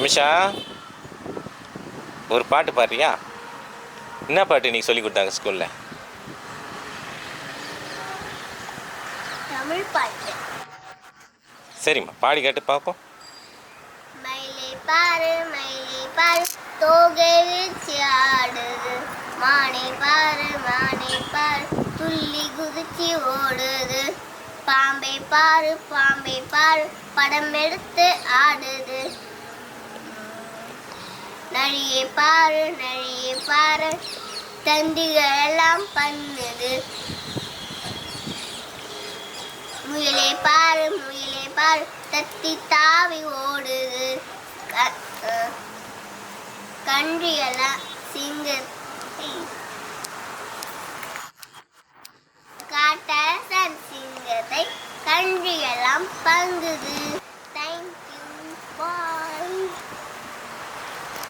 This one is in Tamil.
சமிஷா, ஒரு பாட்டு பாடுறியா? என்ன பாட்டு நீ சொல்லி கொடுத்தாங்க ஸ்கூலில்? தமிழ் பாட்டு. சரிம்மா, பாடி கேட்டு பார்ப்போம். மயிலை பாரு மயிலை பாரு தோகை வீச்சு ஆடுது, மானை பாரு மானை பாரு துள்ளி குதிச்சு ஓடுது, பாம்பை பாரு படம் எடுத்து ஆடுது, நழியை பாரு தந்திகள் எல்லாம் பண்ணுது, முயலை பாரு தத்தி தாவி ஓடுது, கன்றியெல்லாம் காட்டரசன் சிங்கத்தை கன்றியெல்லாம் பங்குது.